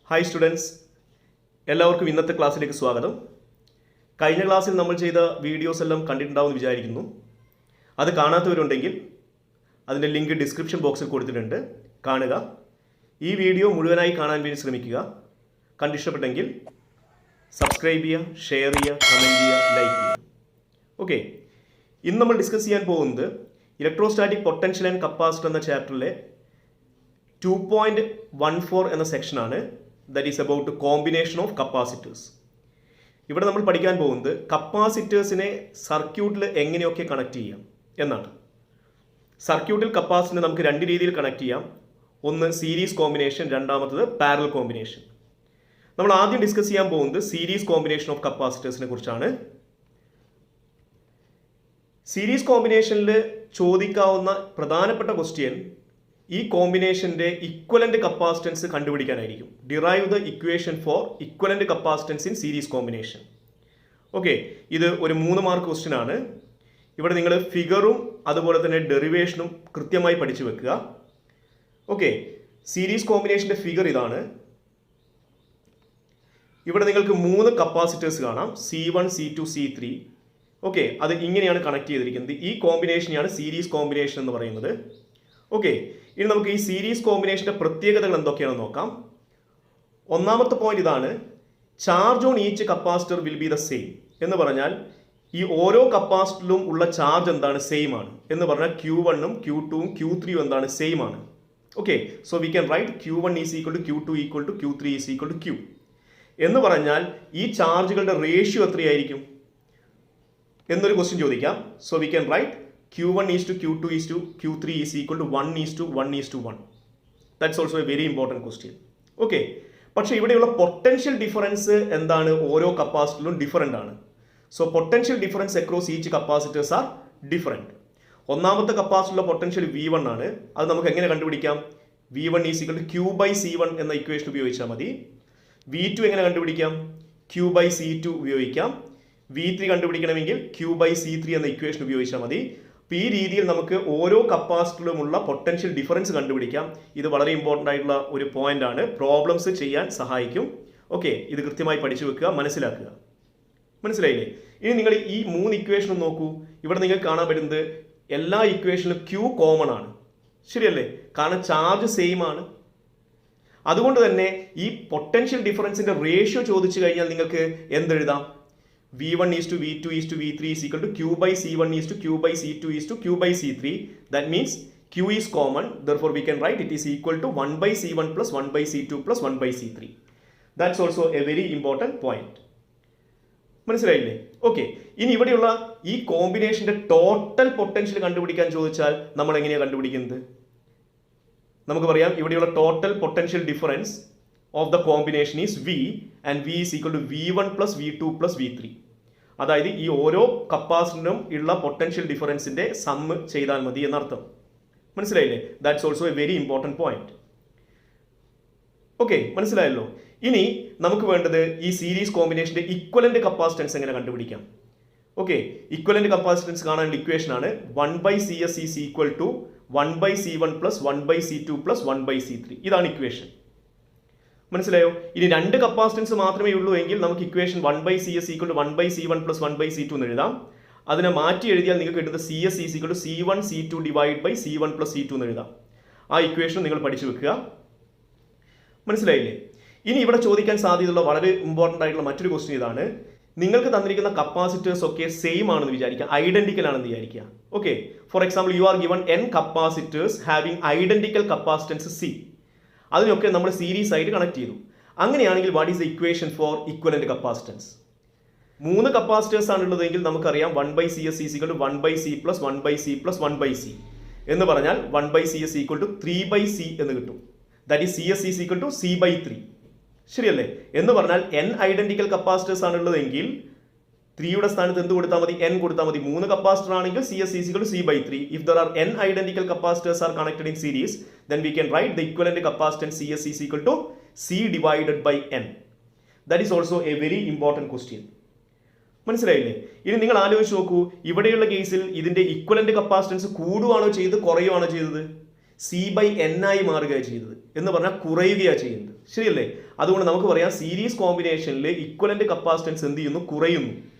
Hi students, എല്ലാവർക്കും ഇന്നത്തെ ക്ലാസ്സിലേക്ക് സ്വാഗതം. കഴിഞ്ഞ ക്ലാസ്സിൽ നമ്മൾ ചെയ്ത വീഡിയോസ് എല്ലാം കണ്ടിട്ടുണ്ടാവുമെന്ന് വിചാരിക്കുന്നു. അത് കാണാത്തവരുണ്ടെങ്കിൽ അതിൻ്റെ ലിങ്ക് ഡിസ്ക്രിപ്ഷൻ ബോക്സിൽ കൊടുത്തിട്ടുണ്ട്, കാണുക. ഈ വീഡിയോ മുഴുവനായി കാണാൻ വേണ്ടി ശ്രമിക്കുക. കണ്ടിഷ്ടപ്പെട്ടെങ്കിൽ സബ്സ്ക്രൈബ് ചെയ്യുക, ഷെയർ ചെയ്യുക, കമൻറ്റ് ചെയ്യുക, ലൈക്ക് ചെയ്യുക. ഓക്കെ, ഇന്ന് നമ്മൾ ഡിസ്കസ് ചെയ്യാൻ പോകുന്നത് ഇലക്ട്രോസ്റ്റാറ്റിക് പൊട്ടൻഷ്യൽ ആൻഡ് കപ്പാസിറ്റർ എന്ന ചാപ്റ്ററിലെ 2.14 എന്ന സെക്ഷനാണ്. That is about combination of capacitors. ഇവിടെ നമ്മൾ പഠിക്കാൻ പോകുന്നത് കപ്പാസിറ്റേഴ്സിനെ സർക്യൂട്ടിൽ എങ്ങനെയൊക്കെ കണക്ട് ചെയ്യാം എന്നാണ്. സർക്യൂട്ടിൽ കപ്പാസിറ്ററിനെ നമുക്ക് രണ്ട് രീതിയിൽ കണക്ട് ചെയ്യാം. ഒന്ന് സീരീസ് കോമ്പിനേഷൻ, രണ്ടാമത്തത് പാരലൽ കോമ്പിനേഷൻ. നമ്മൾ ആദ്യം ഡിസ്കസ് ചെയ്യാൻ പോകുന്നത് സീരീസ് കോമ്പിനേഷൻ ഓഫ് കപ്പാസിറ്റേഴ്സിനെ കുറിച്ചാണ്. സീരീസ് കോമ്പിനേഷനിൽ ചോദിക്കാവുന്ന പ്രധാനപ്പെട്ട ക്വസ്റ്റ്യൻ ഈ കോമ്പിനേഷൻ്റെ ഇക്വലന്റ് കപ്പാസിറ്റൻസ് കണ്ടുപിടിക്കാനായിരിക്കും. Derive the equation for equivalent capacitance in series combination. Okay, ഇത് ഒരു 3 മാർക്ക് ക്വസ്റ്റ്യൻ ആണ്. ഇവിടെ നിങ്ങൾ ഫിഗറും അതുപോലെ തന്നെ ഡെറിവേഷനും കൃത്യമായി പഠിച്ചു വെക്കുക. ഓക്കെ, സീരീസ് കോമ്പിനേഷൻ്റെ ഫിഗർ ഇതാണ്. ഇവിടെ നിങ്ങൾക്ക് 3 കപ്പാസിറ്റേഴ്സ് കാണാം, C1, C2, C3. ഓക്കെ, അത് ഇങ്ങനെയാണ് കണക്ട് ചെയ്തിരിക്കുന്നത്. ഈ കോമ്പിനേഷനെയാണ് സീരീസ് കോമ്പിനേഷൻ എന്ന് പറയുന്നത്. ഓക്കെ, ഇനി നമുക്ക് ഈ സീരീസ് കോമ്പിനേഷൻ്റെ പ്രത്യേകതകൾ എന്തൊക്കെയാണെന്ന് നോക്കാം. ഒന്നാമത്തെ പോയിന്റ് ഇതാണ്, charge on each capacitor will be the same. എന്ന് പറഞ്ഞാൽ ഈ ഓരോ കപ്പാസിറ്ററിലും ഉള്ള ചാർജ് എന്താണ്, സെയിം ആണ്. എന്ന് പറഞ്ഞാൽ Q1ഉം Q2ഉം Q3ഉം എന്താണ്, സെയിം ആണ്. Okay, so we can write Q1 is equal to Q2 equal to Q3 is equal to Q. എന്ന് പറഞ്ഞാൽ ഈ ചാർജുകളുടെ റേഷ്യോ എത്രയായിരിക്കും എന്നൊരു ക്വസ്റ്റ്യൻ ചോദിക്കാം. So we can write Q1 is to Q2 is to Q3 is equal to 1 is to 1 is to 1. That's also a very important question. Okay, പക്ഷേ ഇവിടെയുള്ള potential difference എന്താണ്, ഓരോ കപ്പാസിറ്ററിലും ഡിഫറൻ്റ് ആണ്. So potential difference across each capacitors are different. ഒന്നാമത്തെ കപ്പാസിറ്ററിലെ potential V1 ആണ്. അത് നമുക്ക് എങ്ങനെ കണ്ടുപിടിക്കാം? V1 is equal to Q by C1 എന്ന ഇക്വേഷൻ ഉപയോഗിച്ചാൽ മതി. V2 എങ്ങനെ കണ്ടുപിടിക്കാം? Q by C2 ഉപയോഗിക്കാം. V3 കണ്ടുപിടിക്കണമെങ്കിൽ Q by C3 എന്ന ഇക്വേഷൻ ഉപയോഗിച്ചാൽ മതി. ഈ രീതിയിൽ നമുക്ക് ഓരോ കപ്പാസിറ്ററിലുമുള്ള പൊട്ടൻഷ്യൽ ഡിഫറൻസ് കണ്ടുപിടിക്കാം. ഇത് വളരെ ഇമ്പോർട്ടൻ്റ് ആയിട്ടുള്ള ഒരു പോയിന്റ് ആണ്, പ്രോബ്ലംസ് ചെയ്യാൻ സഹായിക്കും. ഓക്കെ, ഇത് കൃത്യമായി പഠിച്ചു വെക്കുക, മനസ്സിലാക്കുക. മനസ്സിലായില്ലേ? ഇനി നിങ്ങൾ ഈ 3 ഇക്വേഷനും നോക്കൂ. ഇവിടെ നിങ്ങൾക്ക് കാണാൻ പറ്റുന്നത് എല്ലാ ഇക്വേഷനിലും Q കോമൺ ആണ്, ശരിയല്ലേ? കാരണം ചാർജ് സെയിം ആണ്. അതുകൊണ്ട് തന്നെ ഈ പൊട്ടൻഷ്യൽ ഡിഫറൻസിന്റെ റേഷ്യോ ചോദിച്ചു കഴിഞ്ഞാൽ നിങ്ങൾക്ക് എന്തെഴുതാം? V1 is to V2 is to V3 is equal to Q by C1 is to Q by C2 is to Q by C3. That means Q is common. Therefore, we can write it is equal to 1 by C1 plus 1 by C2 plus 1 by C3. That's also a very important point. മനസ്സിലായില്ലേ? Okay, ഇനി ഇവിടെയുള്ള ഈ കോമ്പിനേഷന്റെ total potential കണ്ടുപിടിക്കാൻ ചോദിച്ചാൽ നമ്മൾ എങ്ങനെയാണ് കണ്ടുപിടിക്കുന്നത്? നമുക്ക് പറയാം, ഇവിടെയുള്ള total potential difference of the combination is V and V is equal to V1 plus V2 plus V3. അതായത് ഈ ഓരോ കപ്പാസിറ്ററിനും ഉള്ള പൊട്ടൻഷ്യൽ ഡിഫറൻസിന്റെ സമ്മ് ചെയ്താൽ മതി എന്നർത്ഥം. മനസ്സിലായില്ലേ? That's also A very important point. Okay, മനസ്സിലായല്ലോ? ഇനി നമുക്ക് വേണ്ടത് ഈ സീരീസ് കോമ്പിനേഷന്റെ ഇക്വലന്റ് കപ്പാസിറ്റൻസ് എങ്ങനെ കണ്ടുപിടിക്കാം. ഓക്കെ, ഇക്വലന്റ് കപ്പാസിറ്റൻസ് കാണാനുള്ള ഇക്വേഷൻ ആണ് 1 by CS is equal to 1 by C1 plus 1 by C2 plus 1 by C3. ഇതാണ് ഇക്വേഷൻ. മനസ്സിലായോ? ഇനി 2 കപ്പാസിറ്റൻസ് മാത്രമേ ഉള്ളൂ എങ്കിൽ നമുക്ക് equation 1 by CS equal to 1 by C1 plus 1 by C2 എന്ന് എഴുതാം. അതിനെ മാറ്റി എഴുതിയാൽ നിങ്ങൾക്ക് കിട്ടുന്നത് CS is equal to C1 C2 divided by C1 plus C2 എന്ന് എഴുതാം. ആ ഇക്വേഷൻ നിങ്ങൾ പഠിച്ചു വെക്കുക. മനസ്സിലായില്ലേ? ഇനി ഇവിടെ ചോദിക്കാൻ സാധ്യതയുള്ള വളരെ ഇമ്പോർട്ടൻ്റ് ആയിട്ടുള്ള മറ്റൊരു ക്വസ്റ്റ്യൻ ഇതാണ്. നിങ്ങൾക്ക് തന്നിരിക്കുന്ന കപ്പാസിറ്റേഴ്സ് ഒക്കെ സെയിം ആണെന്ന് വിചാരിക്കുക, ഐഡന്റിക്കൽ ആണെന്ന് വിചാരിക്കുക. Okay, for example you are given N capacitors having identical capacitance C. അതിനൊക്കെ നമ്മൾ സീരീസ് ആയിട്ട് കണക്ട് ചെയ്തു. അങ്ങനെയാണെങ്കിൽ what is the equation for equivalent capacitance? 3 capacitors ആണുള്ളതെങ്കിൽ നമുക്കറിയാം 1 by CS is equal to 1 by C plus 1 by C plus 1 by C. എന്ന് പറഞ്ഞാൽ 1 by CS equal to 3 by C എന്ന് കിട്ടും. That is CS is equal to C by 3. ശരിയല്ലേ? എന്ന് പറഞ്ഞാൽ N identical capacitors ആണുള്ളതെങ്കിൽ 3യുടെ സ്ഥാനത്ത് എന്ത് കൊടുത്താൽ മതി? N കൊടുത്താൽ മതി. 3 കപ്പാസിറ്റർ ആണെങ്കിൽ CS is equal to C by 3. If there are N identical capacitors are connected in series, then we can write the equivalent capacitance CS is equal to C divided by N. That is also a very important question. മനസ്സിലായില്ലേ? ഇനി നിങ്ങൾ ആലോചിച്ച് നോക്കൂ, ഇവിടെയുള്ള കേസിൽ ഇതിന്റെ equivalent capacitance കൂടുകയാണോ ചെയ്തത്, കുറയുകയാണോ ചെയ്തത്? C/N ആയി മാറുകയാണ് ചെയ്തത്, എന്ന് പറഞ്ഞാൽ കുറയുകയാണ് ചെയ്യുന്നത്. ശരിയല്ലേ? അതുകൊണ്ട് നമുക്ക് പറയാം സീരീസ് കോമ്പിനേഷനിൽ ഇക്വലന്റ് കപ്പാസിറ്റൻസ് എന്ത് ചെയ്യുന്നു? കുറയുന്നു.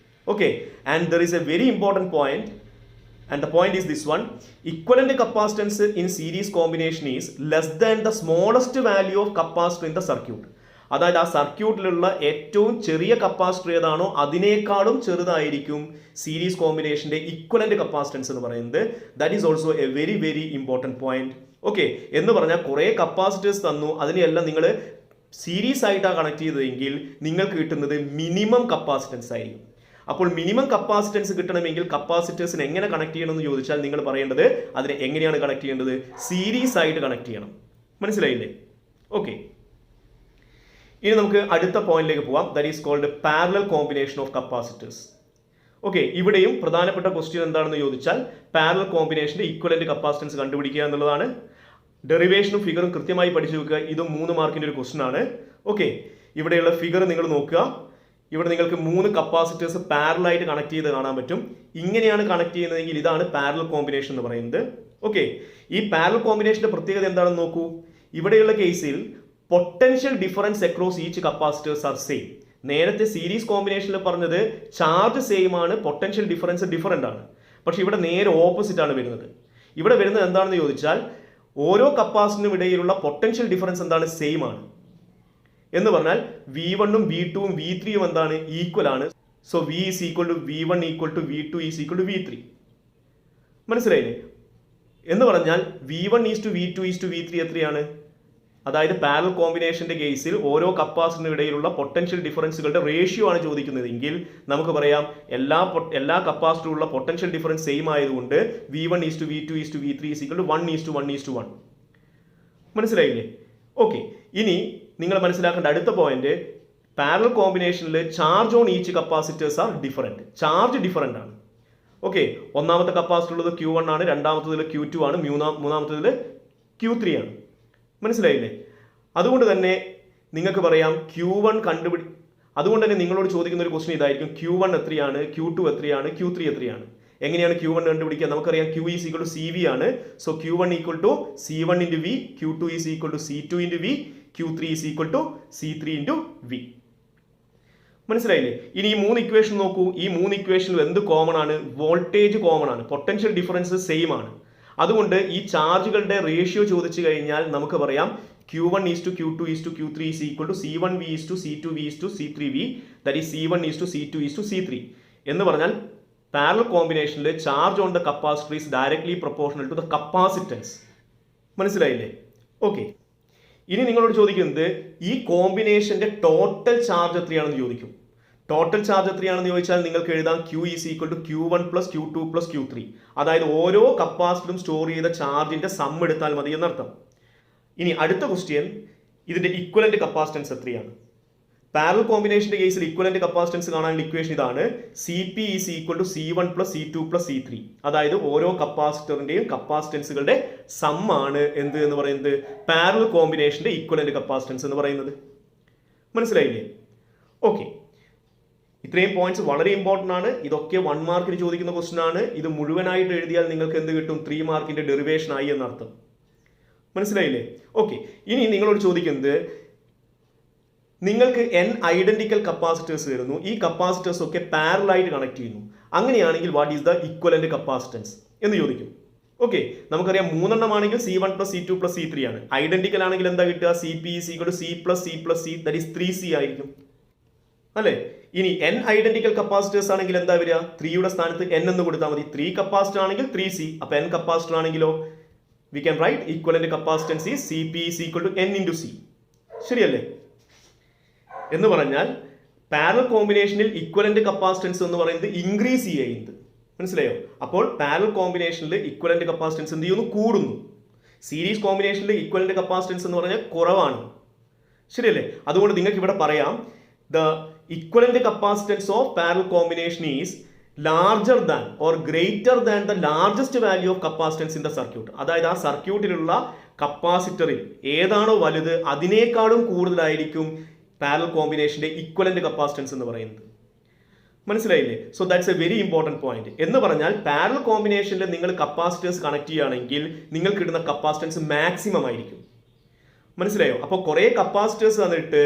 Okay, and there is A very important point, and the point is this one: equivalent capacitance in series combination is less than the smallest value of capacitor in the circuit. അതായത് ആ സർക്യൂട്ടിലുള്ള ഏറ്റവും ചെറിയ capacitor ഏതാണോ അതിനേക്കാളും ചെറുതായിരിക്കും series കോമ്പിനേഷന്റെ equivalent capacitance എന്ന് പറയുന്നത്. That is also A very very important point. Okay, എന്ന് പറഞ്ഞാൽ കുറേ കപ്പാസിറ്റേഴ്സ് തന്നു, അതിനെയെല്ലാം നിങ്ങൾ സീരീസ് ആയിട്ടാണ് കണക്ട് ചെയ്തതെങ്കിൽ നിങ്ങൾക്ക് കിട്ടുന്നത് മിനിമം കപ്പാസിറ്റൻസ് ആയിരിക്കും. അപ്പോൾ മിനിമം കപ്പാസിറ്റൻസ് കിട്ടണമെങ്കിൽ കപ്പാസിറ്റേഴ്സിന് എങ്ങനെ കണക്ട് ചെയ്യണമെന്ന് ചോദിച്ചാൽ നിങ്ങൾ പറയേണ്ടത് അതിനെ എങ്ങനെയാണ് കണക്ട് ചെയ്യേണ്ടത്? സീരീസ് ആയിട്ട് കണക്ട് ചെയ്യണം. മനസ്സിലായില്ലേ? ഓക്കെ, ഇനി നമുക്ക് അടുത്ത പോയിന്റിലേക്ക് പോവാം. That is called parallel combination of capacitors. Okay, ഇവിടെയും പ്രധാനപ്പെട്ട ക്വസ്റ്റ്യൻ എന്താണെന്ന് ചോദിച്ചാൽ പാരലൽ കോമ്പിനേഷന്റെ ഇക്വലന്റ് കപ്പാസിറ്റൻസ് കണ്ടുപിടിക്കുക എന്നുള്ളതാണ്. ഡെറിവേഷനും ഫിഗറും കൃത്യമായി പഠിച്ചു വെക്കുക. ഇതും 3 മാർക്കിന്റെ ഒരു ക്വസ്റ്റ്യൻ ആണ്. ഓക്കെ, ഇവിടെയുള്ള ഫിഗർ നിങ്ങൾ നോക്കുക. ഇവിടെ നിങ്ങൾക്ക് 3 കപ്പാസിറ്റേഴ്സ് പാരലായിട്ട് കണക്ട് ചെയ്ത് കാണാൻ പറ്റും. ഇങ്ങനെയാണ് കണക്ട് ചെയ്യുന്നതെങ്കിൽ ഇതാണ് പാരലൽ കോമ്പിനേഷൻ എന്ന് പറയുന്നത്. ഓക്കെ, ഈ പാരലൽ കോമ്പിനേഷന്റെ പ്രത്യേകത എന്താണെന്ന് നോക്കൂ. ഇവിടെയുള്ള കേസിൽ potential difference across each capacitors are same. നേരത്തെ സീരീസ് കോമ്പിനേഷനിൽ പറഞ്ഞത് ചാർജ് സെയിം ആണ്, പൊട്ടൻഷ്യൽ ഡിഫറൻസ് ഡിഫറൻ്റ് ആണ്. പക്ഷെ ഇവിടെ നേരെ ഓപ്പോസിറ്റ് ആണ് വരുന്നത്. ഇവിടെ വരുന്നത് എന്താണെന്ന് ചോദിച്ചാൽ ഓരോ കപ്പാസിറ്ററിനും ഇടയിലുള്ള പൊട്ടൻഷ്യൽ ഡിഫറൻസ് എന്താണ്? സെയിം ആണ്. എന്ന് പറഞ്ഞാൽ V1ഉം V2ഉം V3ഉം എന്താണ്? ഈക്വൽ ആണ്. So V is equal to V1 equal to V2 is equal to V3. മനസ്സിലായില്ലേ? എന്ന് പറഞ്ഞാൽ V1 is to V2 is to V3 എത്രയാണ്? അതായത് പാരലൽ കോമ്പിനേഷന്റെ കേസിൽ ഓരോ കപ്പാസിറ്ററിനും ഇടയിലുള്ള പൊട്ടൻഷ്യൽ ഡിഫറൻസുകളുടെ റേഷ്യോ ആണ് ചോദിക്കുന്നതെങ്കിൽ നമുക്ക് പറയാം എല്ലാ കപ്പാസിറ്ററിലുള്ള പൊട്ടൻഷ്യൽ ഡിഫറൻസ് സെയിം ആയതുകൊണ്ട് V1 is to V2 is to V3 is equal to 1 is to 1 is to 1. മനസ്സിലായില്ലേ? ഓക്കെ, ഇനി നിങ്ങൾ മനസ്സിലാക്കേണ്ട അടുത്ത പോയിന്റ്, പാരലൽ കോമ്പിനേഷനിൽ charge on each capacitors are different. Charge different ആണ്. ഓക്കെ, ഒന്നാമത്തെ കപ്പാസിറ്റർ ഉള്ളത് Q1 ആണ്, രണ്ടാമത്തതിൽ Q2 ആണ്, മൂന്നാമത്തതിൽ Q3 ആണ്. മനസ്സിലായില്ലേ? അതുകൊണ്ട് തന്നെ നിങ്ങൾക്ക് പറയാം Q1 അതുകൊണ്ട് തന്നെ നിങ്ങളോട് ചോദിക്കുന്ന ഒരു ക്വസ്റ്റ്യൻ ഇതായിരിക്കും: Q1 എത്രയാണ്, Q2 എത്രയാണ്, Q3 എത്രയാണ്? എങ്ങനെയാണ് Q1 കണ്ടുപിടിക്കുക? നമുക്കറിയാം Q is equal to CV ആണ്. So Q1 equal to C1 into V, Q2 is equal to C2 into V, Q3 is equal to C3 into V. മനസ്സിലായില്ലേ? ഇനി ഈ 3 ഇക്വേഷൻ നോക്കൂ. ഈ 3 ഇക്വേഷനിൽ എന്ത് കോമൺ ആണ്? വോൾട്ടേജ് കോമൺ ആണ്, പൊട്ടൻഷ്യൽ ഡിഫറൻസ് സെയിം ആണ്. അതുകൊണ്ട് ഈ ചാർജുകളുടെ റേഷ്യോ ചോദിച്ചു കഴിഞ്ഞാൽ നമുക്ക് പറയാം Q1 is to Q2 is to Q3 is equal to C1V is to C2V is to C3V, that is C1 is to C2 is to C3. എന്ന് പറഞ്ഞാൽ പാരലൽ കോമ്പിനേഷനിൽ charge on the capacitor is directly proportional to the capacitance. മനസ്സിലായില്ലേ? Okay, ഇനി നിങ്ങളോട് ചോദിക്കുന്നത് ഈ കോമ്പിനേഷന്റെ total charge എത്രയാണെന്ന് ചോദിക്കും. ടോട്ടൽ ചാർജ് എത്രയാണെന്ന് ചോദിച്ചാൽ നിങ്ങൾക്ക് എഴുതാം Q is equal to Q1 plus Q2 plus Q3. അതായത് ഓരോ കപ്പാസിറ്ററും സ്റ്റോർ ചെയ്ത ചാർജിന്റെ സം എടുത്താൽ മതി എന്നർത്ഥം. ഇനി അടുത്ത ക്വസ്റ്റ്യൻ, ഇതിന്റെ ഇക്വലന്റ് കപ്പാസിറ്റൻസ് എത്രയാണ്? പാരലൽ കോമ്പിനേഷന്റെ കേസിൽ ഇക്വലന്റ് കപ്പാസിറ്റൻസ് കാണാനുള്ള ഇക്വേഷൻ ഇതാണ്: CP is equal to C1 plus C2 plus C3. അതായത് ഓരോ കപ്പാസിറ്ററിന്റെയും കപ്പാസിറ്റൻസുകളുടെ സം ആണ് എന്ത് എന്ന് പറയുന്നത്? പാരലൽ കോമ്പിനേഷന്റെ ഇക്വലന്റ് കപ്പാസിറ്റൻസ് എന്ന് പറയുന്നത്. മനസ്സിലായില്ലേ? ഓക്കെ, ഇത്രയും പോയിന്റ്സ് വളരെ ഇമ്പോർട്ടൻ്റ് ആണ്. ഇതൊക്കെ 1 മാർക്കിന് ചോദിക്കുന്ന ക്വസ്റ്റ്യൻ ആണ്. ഇത് മുഴുവനായിട്ട് എഴുതിയാൽ നിങ്ങൾക്ക് എന്ത് കിട്ടും? 3 മാർക്കിന്റെ ഡെറിവേഷൻ ആയി എന്നർത്ഥം. മനസ്സിലായില്ലേ? ഓക്കെ, ഇനി നിങ്ങളോട് ചോദിക്കുന്നത്, നിങ്ങൾക്ക് N ഐഡന്റിക്കൽ കപ്പാസിറ്റേഴ്സ് വരുന്നു. ഈ കപ്പാസിറ്റേഴ്സ് ഒക്കെ പാരലായിട്ട് കണക്ട് ചെയ്യുന്നു. അങ്ങനെയാണെങ്കിൽ what is the equivalent capacitance എന്ന് ചോദിക്കും. ഓക്കെ, നമുക്കറിയാം 3 എണ്ണം ആണെങ്കിൽ C1 plus C2 plus C3 ആണ്. ഐഡന്റിക്കൽ ആണെങ്കിൽ എന്താ കിട്ടുക? CP is equal to C plus C plus C, that is 3C ആയിരിക്കും അല്ലേ? ഇനി N ഐഡന്റിക്കൽ കപ്പാസിറ്റേഴ്സ് ആണെങ്കിൽ എന്താ വരിക? 3യുടെ സ്ഥാനത്ത് N എന്ന് കൊടുത്താൽ മതി. 3 കപ്പാസിറ്റർ ആണെങ്കിൽ 3C. അപ്പൊ N കപ്പാസിറ്റർ ആണെങ്കിലോ we can write equivalent capacitance is CP is equal to N into C. ശരിയല്ലേ? എന്ന് പറഞ്ഞാൽ പാരലൽ കോമ്പിനേഷനിൽ ഇക്വലന്റ് കപ്പാസിറ്റൻസ് എന്ന് പറയുന്നത് ഇൻക്രീസ് ചെയ്യുന്നത്. മനസ്സിലായോ? അപ്പോൾ പാരലൽ കോമ്പിനേഷനിൽ ഇക്വലന്റ് കപ്പാസിറ്റൻസ് എന്ത് ചെയ്യുന്നു? കൂടുന്നു. സീരീസ് കോമ്പിനേഷനിൽ ഇക്വലന്റ് കപ്പാസിറ്റൻസ് എന്ന് പറഞ്ഞാൽ കുറവാണ്. ശരിയല്ലേ? അതുകൊണ്ട് നിങ്ങൾക്ക് ഇവിടെ പറയാം the equivalent capacitance of parallel combination is larger than or greater than the largest value of capacitance in the circuit. അതായത് ആ സർക്യൂട്ടിലുള്ള കപ്പാസിറ്ററിൽ ഏതാണോ വലുത് അതിനേക്കാളും കൂടുതലായിരിക്കും പാരലൽ കോമ്പിനേഷന്റെ ഇക്വലന്റ് കപ്പാസിറ്റൻസ് എന്ന് പറയുന്നത്. മനസ്സിലായില്ലേ? So that's a very important point. എന്ന് പറഞ്ഞാൽ പാരലൽ കോമ്പിനേഷനിൽ നിങ്ങൾ കപ്പാസിറ്റേഴ്സ് കണക്ട് ചെയ്യുകയാണെങ്കിൽ നിങ്ങൾക്ക് കിട്ടുന്ന കപ്പാസിറ്റൻസ് മാക്സിമം ആയിരിക്കും. മനസ്സിലായോ? അപ്പോൾ കുറേ കപ്പാസിറ്റേഴ്സ് തന്നിട്ട്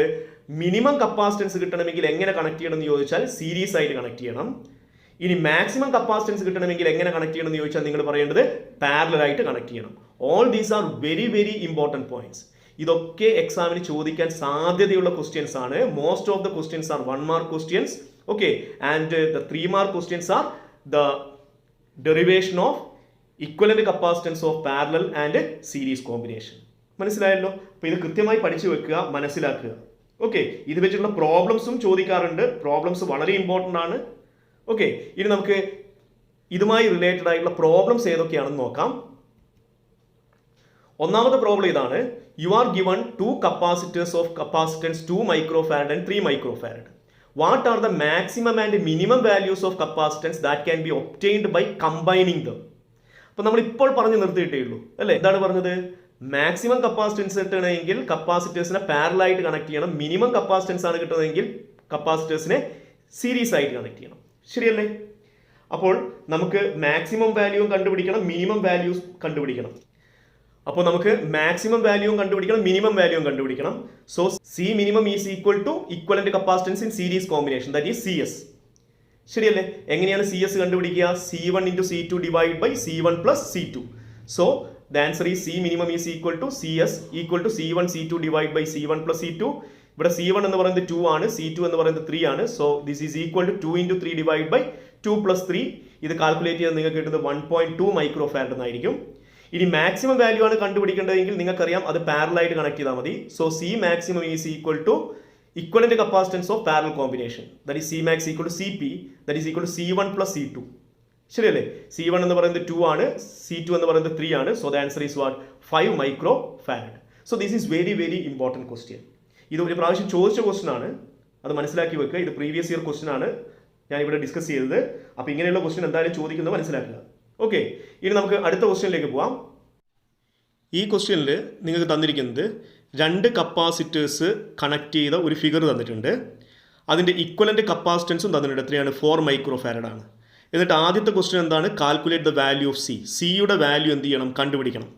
മിനിമം കപ്പാസിറ്റൻസ് കിട്ടണമെങ്കിൽ എങ്ങനെ കണക്ട് ചെയ്യണം എന്ന് ചോദിച്ചാൽ സീരീസ് ആയിട്ട് കണക്ട് ചെയ്യണം. ഇനി മാക്സിമം കപ്പാസിറ്റൻസ് കിട്ടണമെങ്കിൽ എങ്ങനെ കണക്ട് ചെയ്യണം എന്ന് ചോദിച്ചാൽ നിങ്ങൾ പറയേണ്ടത് പാരലൽ ആയിട്ട് കണക്ട് ചെയ്യണം. All these are very very important points. ഇതൊക്കെ എക്സാമിന് ചോദിക്കാൻ സാധ്യതയുള്ള ക്വസ്റ്റ്യൻസ് ആണ്. Most of the questions are 1 mark questions. Okay, and the 3 mark questions are the derivation of equivalent capacitance of parallel and series combination. മനസ്സിലായല്ലോ? അപ്പോൾ ഇത് കൃത്യമായി പഠിച്ചു വെക്കുക, മനസ്സിലാക്കുക. ഓക്കെ, ഇത് വെച്ചിട്ടുള്ള പ്രോബ്ലംസും ചോദിക്കാറുണ്ട്. പ്രോബ്ലംസ് വളരെ ഇമ്പോർട്ടൻ്റ് ആണ്. ഓക്കെ, ഇനി നമുക്ക് ഇതുമായി റിലേറ്റഡ് ആയിട്ടുള്ള പ്രോബ്ലംസ് ഏതൊക്കെയാണെന്ന് നോക്കാം. ഒന്നാമത്തെ പ്രോബ്ലം ഇതാണ്. U are given 2 capacitors of capacitance 2 microfarad and 3 microfarad. What are the maximum and minimum values of capacitance that can be obtained by combining them? അപ്പോൾ നമ്മൾ ഇപ്പോൾ പറഞ്ഞു നിർത്തിയിട്ടേ ഉള്ളൂ അല്ലേ? എന്താണ് പറഞ്ഞത്? മാക്സിമം കപ്പാസിറ്റൻസ് കിട്ടണമെങ്കിൽ കപ്പാസിറ്റേഴ്സിനെ പാരലായിട്ട് കണക്ട് ചെയ്യണം. മിനിമം കപ്പാസിറ്റൻസ് ആണ് കിട്ടുന്നതെങ്കിൽ കപ്പാസിറ്റേഴ്സിനെ സീരീസ് ആയിട്ട് കണക്ട് ചെയ്യണം. ശരിയല്ലേ? അപ്പോൾ നമുക്ക് മാക്സിമം വാല്യൂവും കണ്ടുപിടിക്കണം, മിനിമം വാല്യൂസ് കണ്ടുപിടിക്കണം. അപ്പോൾ നമുക്ക് മാക്സിമം വാല്യൂവും കണ്ടുപിടിക്കണം, മിനിമം വാല്യൂവും കണ്ടുപിടിക്കണം. So C minimum is equal to equivalent capacitance in series combination, that is C S. ശരിയല്ലേ? എങ്ങനെയാണ് സി എസ് കണ്ടുപിടിക്കുക? C1 into C2 divide by C1 plus C2. So the answer is C minimum is equal to C S equal to C1 C2 divide by C1 plus C2. ഇവിടെ C1 എന്ന് പറയുന്നത് 2 ആണ്, C2 എന്ന് പറയുന്നത് 3 ആണ്. So this is equal to 2 into 3 divide by 2 plus 3. ഇത് calculate ചെയ്താൽ നിങ്ങൾക്ക് കിട്ടുന്നത് 1.2 മൈക്രോ ഫാരഡ് എന്നായിരിക്കും. ഇനി മാക്സിമം വാല്യൂ ആണ് കണ്ടുപിടിക്കേണ്ടതെങ്കിൽ നിങ്ങൾക്കറിയാം അത് പാരലായിട്ട് കണക്ട് ചെയ്താൽ മതി. So C maximum is equal to equivalent capacitance of parallel combination, that is C max equal to CP, that is equal to C1 plus C2. ശരിയല്ലേ? C1 എന്ന് പറയുന്നത് 2 ആണ്, C2 എന്ന് പറയുന്നത് 3 ആണ്. So the answer is what? 5 micro farad. So this is very very important question. ഇത് ഒരു പ്രാവശ്യം ചോദിച്ച ക്വസ്റ്റൻ ആണ്, അത് മനസ്സിലാക്കി വെക്കുക. ഇത് പ്രീവിയസ് ഇയർ ക്വസ്റ്റൻ ആണ് ഞാൻ ഇവിടെ ഡിസ്കസ് ചെയ്തത്. അപ്പോൾ ഇങ്ങനെയുള്ള ക്വസ്റ്റൻ എന്തായാലും ചോദിക്കുന്നത് മനസ്സിലാക്കുക. ഓക്കെ, ഇനി നമുക്ക് അടുത്ത ക്വസ്റ്റ്യനിലേക്ക് പോവാം. ഈ ക്വസ്റ്റ്യനിൽ നിങ്ങൾക്ക് തന്നിരിക്കുന്നത് 2 കപ്പാസിറ്റേഴ്സ് കണക്ട് ചെയ്ത ഒരു ഫിഗർ തന്നിട്ടുണ്ട്. അതിൻ്റെ ഇക്വലൻ്റ് കപ്പാസിറ്റൻസും തന്നിട്ടുണ്ട്. എത്രയാണ്? 4 മൈക്രോ ഫാരഡ് ആണ്. എന്നിട്ട് ആദ്യത്തെ ക്വസ്റ്റ്യൻ എന്താണ്? Calculate the value of C. സിയുടെ വാല്യൂ എന്ത് ചെയ്യണം? കണ്ടുപിടിക്കണം.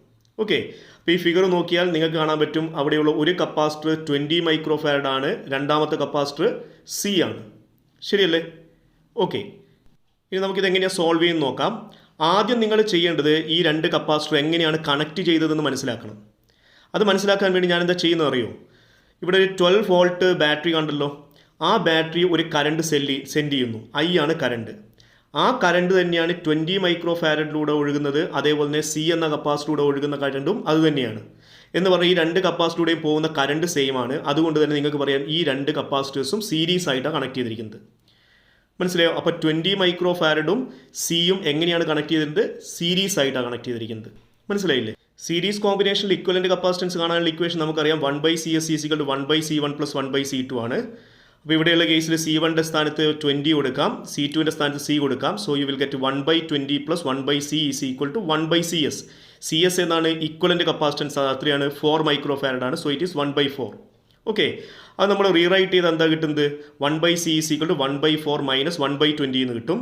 ഓക്കെ, അപ്പോൾ ഈ ഫിഗർ നോക്കിയാൽ നിങ്ങൾക്ക് കാണാൻ പറ്റും അവിടെയുള്ള ഒരു കപ്പാസിറ്റർ 20 മൈക്രോ ഫാരഡ് ആണ്, രണ്ടാമത്തെ കപ്പാസിറ്റർ സി ആണ്. ശരിയല്ലേ? ഓക്കെ, ഇനി നമുക്കിത് എങ്ങനെയാണ് സോൾവ് ചെയ്യുന്നത് നോക്കാം. ആദ്യം നിങ്ങൾ ചെയ്യേണ്ടത് ഈ 2 കപ്പാസിറ്റർ എങ്ങനെയാണ് കണക്ട് ചെയ്തതെന്ന് മനസ്സിലാക്കണം. അത് മനസ്സിലാക്കാൻ വേണ്ടി ഞാൻ എന്താ ചെയ്യുന്നത് അറിയോ? ഇവിടെ ഒരു 12 വോൾട്ട് ബാറ്ററി കണ്ടല്ലോ. ആ ബാറ്ററി ഒരു കറണ്ട് സെൻഡ് ചെയ്യുന്നു. I ആണ് കറണ്ട്. ആ കറണ്ട് തന്നെയാണ് 20 മൈക്രോ ഫാരഡിലൂടെ ഒഴുകുന്നത്. അതേപോലെ തന്നെ സി എന്ന കപ്പാസിറ്ററിലൂടെ ഒഴുകുന്ന കറണ്ടും അത് തന്നെയാണ്. എന്ന് പറഞ്ഞാൽ ഈ 2 കപ്പാസിറ്ററിലൂടെയും പോകുന്ന കറണ്ട് സെയിം ആണ്. അതുകൊണ്ട് തന്നെ നിങ്ങൾക്ക് പറയാം ഈ 2 കപ്പാസിറ്റേഴ്സും സീരീസ് ആയിട്ടാണ് കണക്ട് ചെയ്തിരിക്കുന്നത്. മനസ്സിലായോ? അപ്പോൾ 20 മൈക്രോ ഫാരഡും സിയും എങ്ങനെയാണ് കണക്ട് ചെയ്തിരുന്നത്? സീരീസ് ആയിട്ടാണ് കണക്ട് ചെയ്തിരിക്കുന്നത്. മനസ്സിലായില്ലേ? സീരീസ് കോമ്പിനേഷനിൽ ഇക്വലന്റ് കപ്പാസിറ്റൻസ് കാണാനുള്ള ഇക്വേഷൻ നമുക്കറിയാം. 1/CS equal to 1/C1 plus 1/C2 ആണ്. അപ്പോൾ ഇവിടെയുള്ള കേസിൽ C1ൻ്റെ സ്ഥാനത്ത് 20 കൊടുക്കാം, C2ൻ്റെ സ്ഥാനത്ത് C കൊടുക്കാം. So you will get 1/20 plus 1/C is equal to 1/CS. CS എന്നാണ് ഇക്വലന്റ് കപ്പാസിറ്റൻസ്, അത്രയാണ് 4 മൈക്രോ ഫാരഡ് ആണ്. So it is 1/4. ഓക്കെ, അത് നമ്മൾ റീറൈറ്റ് ചെയ്ത് എന്താ കിട്ടുന്നത്? 1/C is equal to 1/4 minus 1/20 എന്ന് കിട്ടും.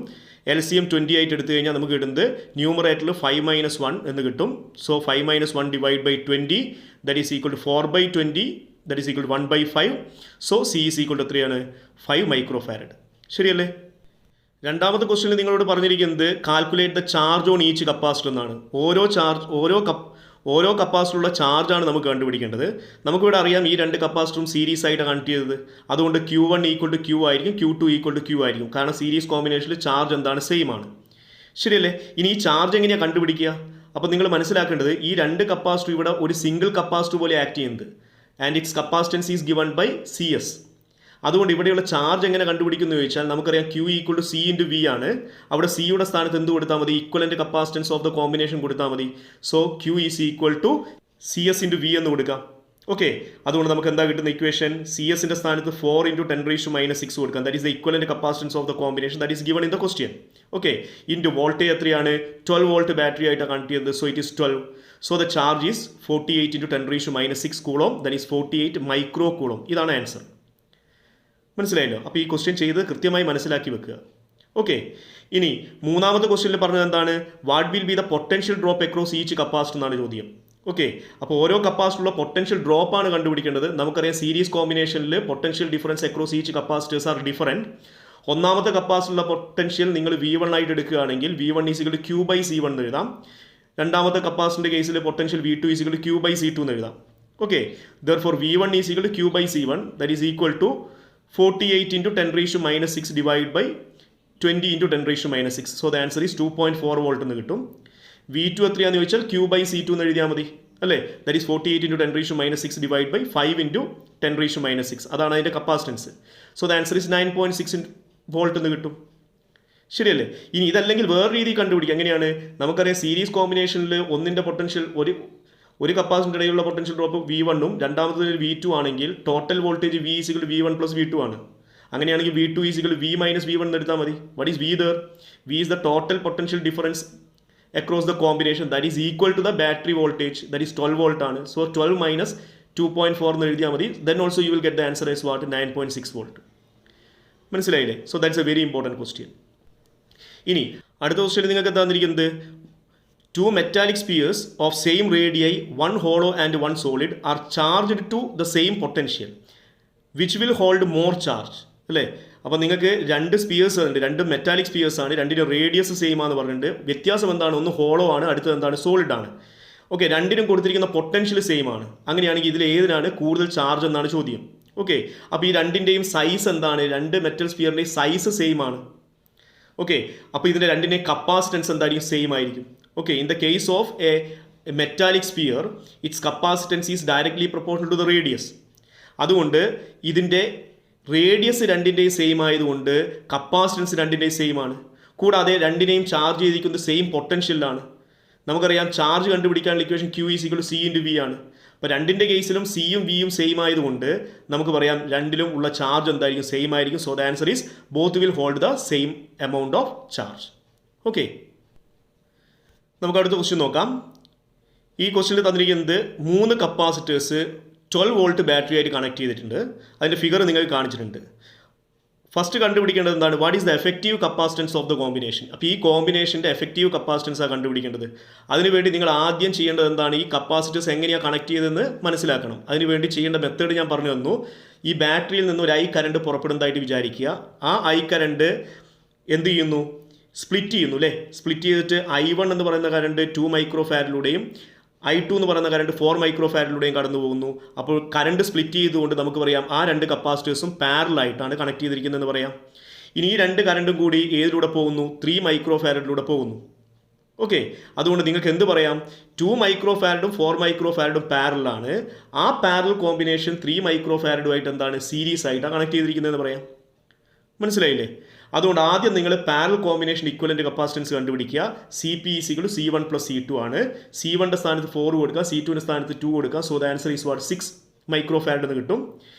LCM 20 ആയിട്ട് എടുത്തു കഴിഞ്ഞാൽ നമുക്ക് കിട്ടുന്നത് ന്യൂമറേറ്ററിൽ 5 - 1 എന്ന് കിട്ടും. So 5 - 1 divide by 20 that is equal to 4/20 that is equal to 1/5. So C is equal to എത്രയാണ്? 5 മൈക്രോ ഫാരഡ്. ശരിയല്ലേ? രണ്ടാമത്തെ ക്വസ്റ്റ്യനിൽ നിങ്ങളോട് പറഞ്ഞിരിക്കുന്നത് calculate the charge on each capacitor എന്നാണ്. ഓരോ കപ്പാസിറ്ററുള്ള ചാർജാണ് നമുക്ക് കണ്ടുപിടിക്കേണ്ടത്. നമുക്കിവിടെ അറിയാം ഈ 2 കപ്പാസിറ്ററും സീരീസ് ആയിട്ട് കണക്ട് ചെയ്തത്. അതുകൊണ്ട് Q1 ഈക്വൽ ടു Q ആയിരിക്കും, Q2 ഈക്വൽ ടു Q ആയിരിക്കും. കാരണം സീരീസ് കോമ്പിനേഷനിൽ ചാർജ് എന്താണ്? സെയിം ആണ്. ശരിയല്ലേ? ഇനി ഈ ചാർജ് എങ്ങനെയാണ് കണ്ടുപിടിക്കുക? അപ്പോൾ നിങ്ങൾ മനസ്സിലാക്കേണ്ടത് ഈ 2 കപ്പാസിറ്റർ ഇവിടെ ഒരു സിംഗിൾ കപ്പാസിറ്റർ പോലെ ആക്ട് ചെയ്യുന്നത്. And its capacitance is given by CS. അതുകൊണ്ട് ഇവിടെയുള്ള ചാർജ് എങ്ങനെ കണ്ടുപിടിക്കുന്നു ചോദിച്ചാൽ നമുക്കറിയാം Q equal to C into V ആണ്. അവിടെ സിയുടെ സ്ഥാനത്ത് എന്ത് കൊടുത്താൽ മതി? Equivalent capacitance of the combination കൊടുത്താൽ മതി. So Q is equal to CS into V എന്ന് കൊടുക്കാം. ഓക്കെ, അതുകൊണ്ട് നമുക്ക് എന്താ കിട്ടുന്ന ഇക്വേഷൻ? CSൻ്റെ സ്ഥാനത്ത് 4 × 10⁻⁻6 കൊടുക്കാം. That is the equivalent capacitance of the combination that is given in the question. Okay, into voltage എത്രയാണ്? 12 വോൾട്ട് ബാറ്ററി ആയിട്ട് കണക്ട് ചെയ്തത്. So it is 12. So the charge is 48 × 10⁻⁻6 coulomb, that is 48 micro coulomb. ഇതാണ് answer. മനസ്സിലായല്ലോ? അപ്പോൾ ഈ question ചെയ്ത് കൃത്യമായി മനസ്സിലാക്കി വെക്കുക. ഓക്കെ, ഇനി മൂന്നാമത്തെ ക്വസ്റ്റ്യനിൽ പറഞ്ഞത് എന്താണ്? What will be the potential drop across each capacitor എന്നാണ് ചോദ്യം. ഓക്കെ, അപ്പോൾ ഓരോ കപ്പാസിറ്ററുള്ള പൊട്ടൻഷ്യൽ ഡ്രോപ്പ് ആണ് കണ്ടുപിടിക്കേണ്ടത്. നമുക്കറിയാം സീരീസ് കോമ്പിനേഷനിൽ potential difference across each capacitors are different. ഒന്നാമത്തെ കപ്പാസിറ്ററുള്ള പൊട്ടൻഷ്യൽ നിങ്ങൾ V1 ആയിട്ട് എടുക്കുകയാണെങ്കിൽ V1 ഈസിക്കൽ Q/C1 എന്ന് എഴുതാം. രണ്ടാമത്തെ കപ്പാസിറ്ററിന്റെ കേസിൽ പൊട്ടൻഷ്യൽ V2 ഈസിക്കൽ Q/C2 എന്ന് എഴുതാം. Okay, therefore V1 is equal Q/C1 that is equal to 48 into 10⁻⁻⁶ divided by 20 into 10⁻⁻⁶. So the answer is 2.4 volt എന്ന് കിട്ടും. V2 എത്രയാണെന്ന് ചോദിച്ചാൽ Q/C2 എന്ന് എഴുതിയാൽ മതി അല്ലേ. That is 48 into 10⁻⁻⁶ divided by 5 into 10⁻⁻⁶. അതാണ് അതിൻ്റെ capacitance. So the answer is 9.6 volt എന്ന് കിട്ടും. ശരിയല്ലേ? ഇനി ഇതല്ലെങ്കിൽ വേറെ രീതി കണ്ടുപിടിക്കുക. എങ്ങനെയാണ്? നമുക്കറിയാം സീരീസ് കോമ്പിനേഷനിൽ ഒന്നിൻ്റെ പൊട്ടൻഷ്യൽ ഒരു കപ്പാസിറ്ററിൻ്റെ ഇടയിലുള്ള പൊട്ടൻഷ്യൽ ഡ്രോപ്പ് V1 ഉം രണ്ടാമത്തേതിൽ V2 ആണെങ്കിൽ total voltage V is equal V1 + V2 ആണ്. അങ്ങനെയാണെങ്കിൽ V2 ഈസിക്കൽ V - V1 എന്ന് എടുത്താൽ മതി. What is V there? V is the total potential difference across the combination that is equal to the battery voltage, that is 12 volt ആണ്. So 12 minus 2.4 എന്ന് എഴുതിയാൽ മതി. Then also you will get the answer as what? 9.6 volt. മനസ്സിലായില്ലേ? So that's a very important question. ഇനി അടുത്ത question നിങ്ങൾക്ക് തന്നിരിക്കുന്നത് two metallic spheres of same radii, one hollow and one solid, are charged to the same potential. Which will hold more charge? അല്ലേ? അപ്പോൾ നിങ്ങൾക്ക് രണ്ട് spheres ഉണ്ട്, രണ്ട് മെറ്റാലിക് സ്പിയേഴ്സ് ആണ്, രണ്ടിൻ്റെ റേഡിയസ് സെയിം ആണെന്ന് പറഞ്ഞിട്ടുണ്ട്. വ്യത്യാസം എന്താണ്? ഒന്ന് ഹോളോ ആണ്, അടുത്തത് എന്താണ്? സോളിഡ് ആണ്. ഓക്കെ, രണ്ടിനും കൊടുത്തിരിക്കുന്ന പൊട്ടൻഷ്യൽ സെയിം ആണ്. അങ്ങനെയാണെങ്കിൽ ഇതിൽ ഏതിനാണ് കൂടുതൽ ചാർജ് എന്നാണ് ചോദ്യം. ഓക്കെ, അപ്പോൾ ഈ രണ്ടിൻ്റെയും സൈസ് എന്താണ്? രണ്ട് മെറ്റൽ സ്പിയറിൻ്റെയും സൈസ് സെയിം ആണ്. ഓക്കെ, അപ്പോൾ ഇതിൻ്റെ രണ്ടിൻ്റെയും കപ്പാസിറ്റൻസ് എന്തായിരിക്കും? സെയിം ആയിരിക്കും. Okay, in the case of a metallic sphere its capacitance is directly proportional to the radius. അതുകൊണ്ട് ഇതിൻ്റെ റേഡിയസ് രണ്ടിൻ്റെയും സെയിം ആയതുകൊണ്ട് കപ്പാസിറ്റൻസ് രണ്ടിൻ്റെയും സെയിം ആണ്. കൂടാതെ രണ്ടിനെയും ചാർജ് ചെയ്തിരിക്കുന്നത് സെയിം പൊട്ടൻഷ്യലാണ്. നമുക്കറിയാം ചാർജ് കണ്ടുപിടിക്കാനുള്ള ഇക്വേഷൻ Q = C × V ആണ്. അപ്പോൾ രണ്ടിൻ്റെ കേസിലും സിയും വിയും സെയിം ആയതുകൊണ്ട് നമുക്ക് പറയാം രണ്ടിലും ഉള്ള ചാർജ് എന്തായിരിക്കും? സെയിം ആയിരിക്കും. So the answer is both will hold the same amount of charge. Okay, നമുക്ക് അടുത്ത ക്വസ്റ്റ്യൻ നോക്കാം. ഈ ക്വസ്റ്റ്യനിൽ തന്നിരിക്കുന്നത് 3 കപ്പാസിറ്റേഴ്സ് 12 വോൾട്ട് ബാറ്ററി ആയിട്ട് കണക്ട് ചെയ്തിട്ടുണ്ട്. അതിൻ്റെ ഫിഗർ നിങ്ങൾക്ക് കാണിച്ചിട്ടുണ്ട്. ഫസ്റ്റ് കണ്ടുപിടിക്കേണ്ടത് എന്താണ്? What is the effective capacitance of the combination. അപ്പോൾ ഈ കോമ്പിനേഷൻ്റെ എഫക്റ്റീവ് കപ്പാസിറ്റൻസാണ് കണ്ടുപിടിക്കേണ്ടത്. അതിനുവേണ്ടി നിങ്ങൾ ആദ്യം ചെയ്യേണ്ടത് എന്താണ്? ഈ കപ്പാസിറ്റേഴ്സ് എങ്ങനെയാണ് കണക്ട് ചെയ്തതെന്ന് മനസ്സിലാക്കണം. അതിനുവേണ്ടി ചെയ്യേണ്ട മെത്തേഡ് ഞാൻ പറഞ്ഞു തന്നു. ഈ ബാറ്ററിയിൽ നിന്ന് ഒരു ഐ കറണ്ട് പുറപ്പെടുന്നതായിട്ട് വിചാരിക്കുക. ആ ഐ കറണ്ട് എന്ത് ചെയ്യുന്നു? സ്പ്ലിറ്റ് ചെയ്യുന്നു അല്ലേ. സ്പ്ലിറ്റ് ചെയ്തിട്ട് I1 എന്ന് പറയുന്ന കറണ്ട് 2 മൈക്രോ ഫാരഡിലൂടെയും I2 എന്ന് പറയുന്ന കറണ്ട് 4 മൈക്രോ ഫാരഡിലൂടെയും കടന്നു പോകുന്നു. അപ്പോൾ കറണ്ട് സ്പ്ലിറ്റ് ചെയ്തുകൊണ്ട് നമുക്ക് പറയാം ആ രണ്ട് കപ്പാസിറ്റേഴ്സും പാരലായിട്ടാണ് കണക്ട് ചെയ്തിരിക്കുന്നതെന്ന് പറയാം. ഇനി ഈ രണ്ട് കറണ്ടും കൂടി ഏതിലൂടെ പോകുന്നു? 3 മൈക്രോ ഫാരഡിലൂടെ പോകുന്നു. ഓക്കെ, അതുകൊണ്ട് നിങ്ങൾക്ക് എന്ത് പറയാം? 2 മൈക്രോ ഫാരഡും 4 മൈക്രോ ഫാരഡും പാരലാണ്. ആ പാരൽ കോമ്പിനേഷൻ 3 മൈക്രോ ഫാരഡുമായിട്ട് എന്താണ്? സീരീസ് ആയിട്ടാണ് കണക്ട് ചെയ്തിരിക്കുന്നതെന്ന് പറയാം. മനസ്സിലായില്ലേ? അതുകൊണ്ട് ആദ്യം നിങ്ങൾ പാരൽ കോമ്പിനേഷൻ ഇക്വലന്റ് കപ്പാസിറ്റൻസ് കണ്ടുപിടിക്കുക. CP = C1 + C2 ആണ്. C1ന്റെ സ്ഥാനത്ത് 4 കൊടുക്കുക, C2ന്റെ സ്ഥാനത്ത് 2 കൊടുക്കുക. So the answer is what? 6 micro farad എന്ന് കിട്ടും.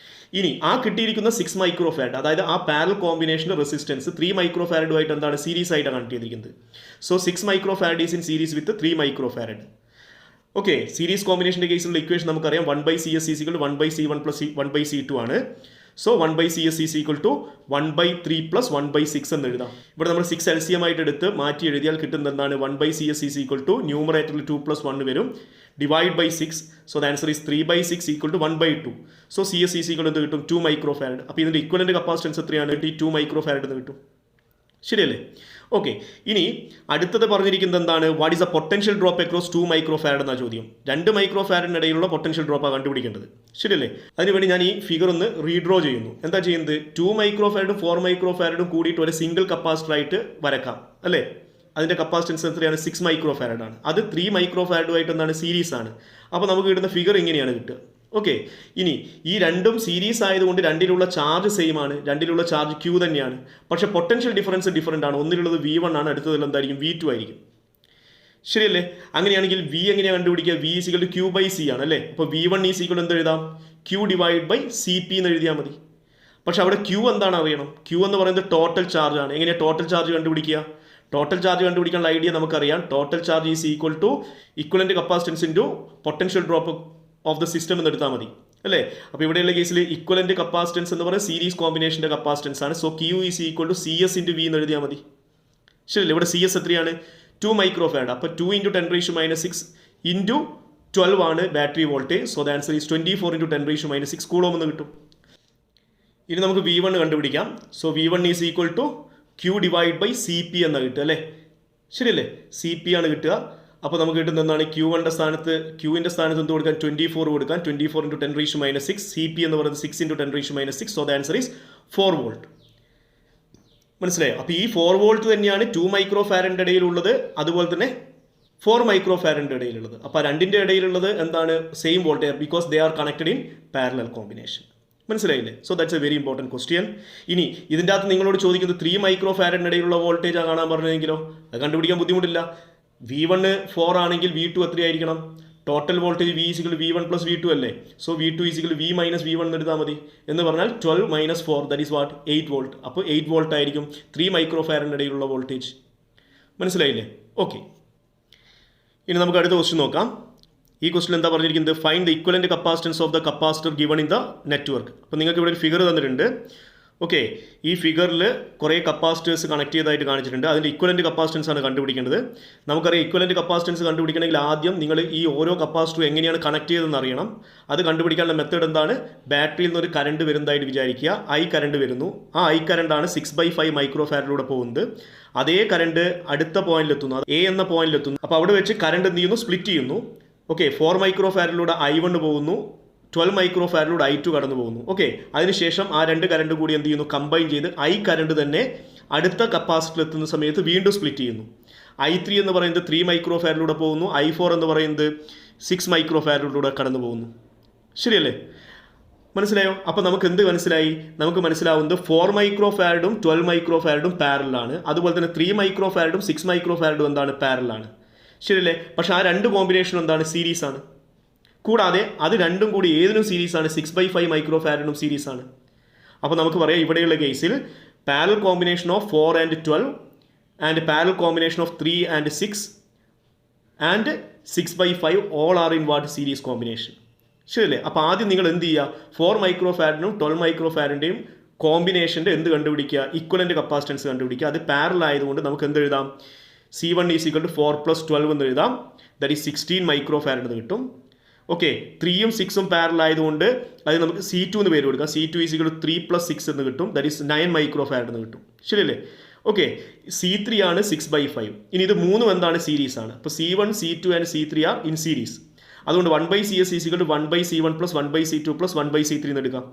ഇനി ആ കിട്ടിയിരിക്കുന്ന 6 മൈക്രോ ഫാരഡ്, അതായത് ആ പാരൽ കോമ്പിനേഷൻ്റെ റെസിസ്റ്റൻസ് 3 മൈക്രോ ഫാരഡുമായിട്ട് എന്താണ്? സീരീസ് ആയിട്ടാണ് കണക്ട് ചെയ്തിരിക്കുന്നത്. So 6 micro farad is in series with 3 micro farad. Okay, series കോമ്പിനേഷൻ്റെ കേസിലുള്ള ഇക്വേഷൻ നമുക്കറിയാം 1/CS = 1/C1 + 1/C2 ആണ്. So 1/CS is equal to 1/3 + 1/6 എന്ന് എഴുതാം. ഇവിടെ നമ്മൾ 6 LCM ആയിട്ട് എടുത്ത് മാറ്റി എഴുതിയാൽ കിട്ടുന്നത് എന്താണ്? 1/CS is equal to ന്യൂമറേറ്ററിൽ 2 + 1 വരും, divide by 6. So the answer is 3/6 = 1/2. So CS is equal to എന്ത് കിട്ടും? 2 മൈക്രോ ഫാരഡ്. അപ്പോൾ ഇതിൻ്റെ ഇക്വലന്റ് കപ്പാസിറ്റൻസ് എത്രയാണ്? 2 മൈക്രോ ഫാരഡ് എന്ന് കിട്ടും. ശരിയല്ലേ? ഓക്കെ, ഇനി അടുത്തത് പറഞ്ഞിരിക്കുന്നത് എന്താണ്? What is A potential drop across 2 micro farad എന്ന ചോദ്യം. 2 മൈക്രോ ഫാരഡിനിടയിലുള്ള പൊട്ടൻഷ്യൽ ഡ്രോപ്പാണ് കണ്ടുപിടിക്കേണ്ടത്. ശരിയല്ലേ? അതിനുവേണ്ടി ഞാൻ ഈ ഫിഗർ ഒന്ന് റീഡ്രോ ചെയ്യുന്നു. എന്താ ചെയ്യുന്നത്? 2 മൈക്രോ ഫാരഡും 4 മൈക്രോ ഫാരഡും കൂടിയിട്ട് ഒരു സിംഗിൾ കപ്പാസിറ്റർ ആയിട്ട് വരക്കാം അല്ലേ. അതിൻ്റെ കപ്പാസിറ്റൻസ് എത്രയാണ്? 6 മൈക്രോ ഫാരഡാണ്. അത് 3 മൈക്രോ ഫാരഡുമായിട്ട് എന്താണ്? സീരീസ് ആണ്. അപ്പോൾ നമുക്ക് കിട്ടുന്ന ഫിഗർ ഇങ്ങനെയാണ് കിട്ടുക. ഓക്കെ, ഇനി ഈ രണ്ടും സീരീസ് ആയതുകൊണ്ട് രണ്ടിലുള്ള ചാർജ് സെയിം ആണ്, രണ്ടിലുള്ള ചാർജ് Q തന്നെയാണ്. പക്ഷേ പൊട്ടൻഷ്യൽ ഡിഫറൻസ് ഡിഫറൻ്റ് ആണ്. ഒന്നിലുള്ളത് V1 ആണ്, അടുത്തതിൽ എന്തായിരിക്കും? V2 ആയിരിക്കും. ശരിയല്ലേ? അങ്ങനെയാണെങ്കിൽ V എങ്ങനെയാണ് കണ്ടുപിടിക്കുക? V = Q/C ആണ് അല്ലേ. അപ്പോൾ V1 = എന്ത് എഴുതാം? Q / CP എന്ന് എഴുതിയാൽ മതി. പക്ഷെ അവിടെ Q എന്താണ് അറിയണം? Q എന്ന് പറയുന്നത് ടോട്ടൽ ചാർജ് ആണ്. എങ്ങനെയാണ് ടോട്ടൽ ചാർജ് കണ്ടുപിടിക്കുക? ടോട്ടൽ ചാർജ് കണ്ടുപിടിക്കാനുള്ള ഐഡിയ നമുക്കറിയാം. Total charge is equal to equivalent capacitance into potential drop of the system എന്ന് എടുത്താൽ മതി അല്ലേ? അപ്പോൾ ഇവിടെയുള്ള കേസിൽ ഇക്വലന്റ് കപ്പാസിറ്റൻസ് എന്ന് പറയുന്നത് സീരീസ് കോമ്പിനേഷൻ്റെ കപ്പാസിറ്റൻസ് ആണ്. So Q is equal to CS into V എന്ന് എഴുതിയാൽ മതി. ശരിയല്ലേ? ഇവിടെ CS എത്രയാണ്? 2 മൈക്രോ ഫാരഡ്. അപ്പോൾ 2 ഇൻറ്റു 10⁻⁻6 ഇൻറ്റു 12 ആണ് battery voltage. So the answer is 24 into 10⁻⁻6 coulomb എന്ന് കിട്ടും. ഇനി നമുക്ക് V1 കണ്ടുപിടിക്കാം. So V1 is equal to Q divide by CP എന്ന് കിട്ടുക അല്ലേ? ശരിയല്ലേ? CP ആണ് കിട്ടുക. അപ്പോൾ നമുക്ക് കിട്ടുന്ന എന്താണ്? Q1ൻ്റെ സ്ഥാനത്ത് എന്ത് കൊടുക്കാൻ? 24 കൊടുക്കാൻ. 24 ഇൻറ്റു 10⁻⁻6. CP എന്ന് പറയുന്നത് 6 into 10⁻⁻6. So the answer is 4 volt. മനസ്സിലായോ? അപ്പോൾ ഈ 4 വോൾട്ട് തന്നെയാണ് 2 മൈക്രോ ഫാരഡിൻ്റെ ഇടയിലുള്ളത്, അതുപോലെ തന്നെ 4 മൈക്രോ ഫാരഡിൻ്റെ ഇടയിലുള്ളത്. അപ്പോൾ രണ്ടിൻ്റെ ഇടയിലുള്ളത് എന്താണ്? Same voltage, because they are connected in parallel combination. മനസ്സിലായില്ലേ? So that's a very important question. ഇനി ഇതിൻ്റെ അകത്ത് നിങ്ങളോട് ചോദിക്കുന്നത് 3 മൈക്രോ ഫാരഡിൻ്റെ ഇടയിലുള്ള വോൾട്ടേജ് കാണാൻ പറഞ്ഞെങ്കിലോ അത് കണ്ടുപിടിക്കാൻ ബുദ്ധിമുട്ടില്ല. V1 4 ആണെങ്കിൽ V2 എത്രയായിരിക്കണം? Total voltage V is equal V1 plus V2 അല്ലേ? So V2 is equal V minus V1 എന്ന് എടുത്താൽ മതി. എന്ന് പറഞ്ഞാൽ 12 minus 4 that is what? 8 volt. അപ്പോൾ 8 വോൾട്ട് ആയിരിക്കും 3 മൈക്രോ ഫാരഡിൻ്റെ ഇടയിലുള്ള വോൾട്ടേജ്. മനസ്സിലായില്ലേ? ഓക്കെ. ഇനി നമുക്ക് അടുത്ത ക്വസ്റ്റ്യൻ നോക്കാം. ഈ ക്വസ്റ്റ്യൻ എന്താ പറഞ്ഞിരിക്കുന്നത്? Find the equivalent capacitance of the capacitor given in the network. അപ്പോൾ നിങ്ങൾക്ക് ഇവിടെ ഒരു ഫിഗർ തന്നിട്ടുണ്ട്. ഓക്കെ, ഈ ഫിഗറിൽ കുറേ കപ്പാസിറ്റേഴ്സ് കണക്ട് ചെയ്തതായിട്ട് കാണിച്ചിട്ടുണ്ട്. അതിൻ്റെ ഇക്വലന്റ് കപ്പാസിറ്റൻസ് ആണ് കണ്ടുപിടിക്കേണ്ടത്. നമുക്കറിയാം ഇക്വലന്റ് കപ്പാസിറ്റൻസ് കണ്ടുപിടിക്കണമെങ്കിൽ ആദ്യം നിങ്ങൾ ഈ ഓരോ കപ്പാസിറ്ററും എങ്ങനെയാണ് കണക്ട് ചെയ്തതെന്ന് അറിയണം. അത് കണ്ടുപിടിക്കാനുള്ള മെത്തേഡ് എന്താണ്? ബാറ്ററിയിൽ നിന്ന് ഒരു കറണ്ട് വരുന്നതായിട്ട് വിചാരിക്കുക. ഐ കറണ്ട് വരുന്നു. ആ ഐ കറണ്ടാണ് 6/5 മൈക്രോ ഫാരഡിലൂടെ പോകുന്നത്. അതേ കറണ്ട് അടുത്ത പോയിന്റിലെത്തുന്നു, എ എന്ന പോയിന്റിലെത്തുന്നു. അപ്പോൾ അവിടെ വെച്ച് കറണ്ട് എന്ത് ചെയ്യുന്നു? സ്പ്ലിറ്റ് ചെയ്യുന്നു. ഓക്കെ, 4 മൈക്രോ ഫാരഡിലൂടെ I1 പോകുന്നു, 12 മൈക്രോ ഫാരഡിലൂടെ I2 കടന്നു പോകുന്നു. ഓക്കെ, അതിനുശേഷം ആ രണ്ട് കറണ്ട് കൂടി എന്ത് ചെയ്യുന്നു? കമ്പൈൻ ചെയ്ത് ഐ കറണ്ട് തന്നെ അടുത്ത കപ്പാസിറ്ററിൽ എത്തുന്ന സമയത്ത് വീണ്ടും സ്പ്ലിറ്റ് ചെയ്യുന്നു. I3 എന്ന് പറയുന്നത് 3 മൈക്രോ ഫാരഡിലൂടെ പോകുന്നു. I4 എന്ന് പറയുന്നത് 6 മൈക്രോ ഫാരഡിലൂടെ കടന്നു പോകുന്നു. ശരിയല്ലേ? മനസ്സിലായോ? അപ്പോൾ നമുക്ക് എന്ത് മനസ്സിലായി? നമുക്ക് മനസ്സിലാവുന്നത് 4 മൈക്രോ ഫാരഡും 12 മൈക്രോ ഫാരഡും പാരലാണ്. അതുപോലെ തന്നെ 3 മൈക്രോ ഫാരഡും 6 മൈക്രോ ഫാരഡും എന്താണ്? പാരലാണ്. ശരിയല്ലേ? പക്ഷേ ആ രണ്ട് കോമ്പിനേഷൻ എന്താണ്? സീരീസ് ആണ്. കൂടാതെ അത് രണ്ടും കൂടി ഏതിനും സീരീസ് ആണ്? 6/5 മൈക്രോ ഫാരഡിനും സീരീസ് ആണ്. അപ്പോൾ നമുക്ക് പറയാം ഇവിടെയുള്ള കേസിൽ parallel combination of 4 and 12 and parallel combination of 3 and 6 and 6/5 all are in what? Series combination. ശരിയല്ലേ? അപ്പോൾ ആദ്യം നിങ്ങൾ എന്ത് ചെയ്യുക? 4 മൈക്രോ ഫാരഡിനും 12 മൈക്രോ ഫാരഡിൻ്റെയും കോമ്പിനേഷൻ്റെ എന്ത് കണ്ടുപിടിക്കുക? ഇക്വലൻ്റ് കപ്പാസിറ്റൻസ് കണ്ടുപിടിക്കുക. അത് പാരലൽ ആയതുകൊണ്ട് നമുക്ക് എന്ത് എഴുതാം? C1 ഈസ് ഈക്വൽ ടു 4 + 12 എന്ന് എഴുതാം. ദാറ്റ് ഈസ് 16 മൈക്രോ ഫാരഡ് എന്ന് കിട്ടും. ഓക്കെ, 3ഉം 6ഉം പാരലൽ ആയതുകൊണ്ട് അത് നമുക്ക് C2 എന്ന് പേര് കൊടുക്കാം. C2 ഈസ് ഈക്വൽ ടു 3 + 6 എന്ന് കിട്ടും. ദാറ്റ് ഈസ് 9 മൈക്രോ ഫാരഡ് എന്ന് കിട്ടും. ശരിയല്ലേ? ഓക്കെ, C3 ആണ് 6/5. ഇനി ഇത് മൂന്നും എന്താണ്? സീരീസ് ആണ്. അപ്പോൾ C1, C2 and C3 are in series. അതുകൊണ്ട് 1/CS is equal to 1/C1 + 1/C2 + 1/C3 എന്ന് എടുക്കാം.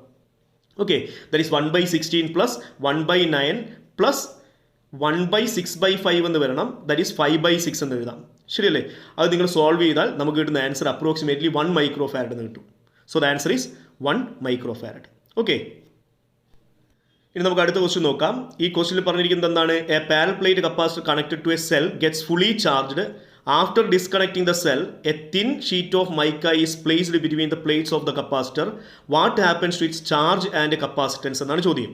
ഓക്കെ, ദാറ്റ് ഈസ് 1/16 + 1/9 + 1/6/5 എന്ന് വരണം. ദാറ്റ് ഈസ് 5/6 എന്ന് എഴുതാം. ശരിയല്ലേ? അത് നിങ്ങൾ സോൾവ് ചെയ്താൽ നമുക്ക് കിട്ടുന്ന ആൻസർ അപ്രോക്സിമേറ്റ്ലി 1 മൈക്രോ ഫാരഡ് എന്ന് കിട്ടും. So the answer is 1 micro farad. Okay, ഇനി നമുക്ക് അടുത്ത ക്വസ്റ്റ്യൻ നോക്കാം. ഈ ക്വസ്റ്റ്യനിൽ പറഞ്ഞിരിക്കുന്നത് എന്താണ്? A parallel plate capacitor connected to a cell gets fully charged. After disconnecting the cell, a thin sheet of mica is placed between the plates of the capacitor. What happens to its charge and capacitance എന്നാണ് ചോദ്യം.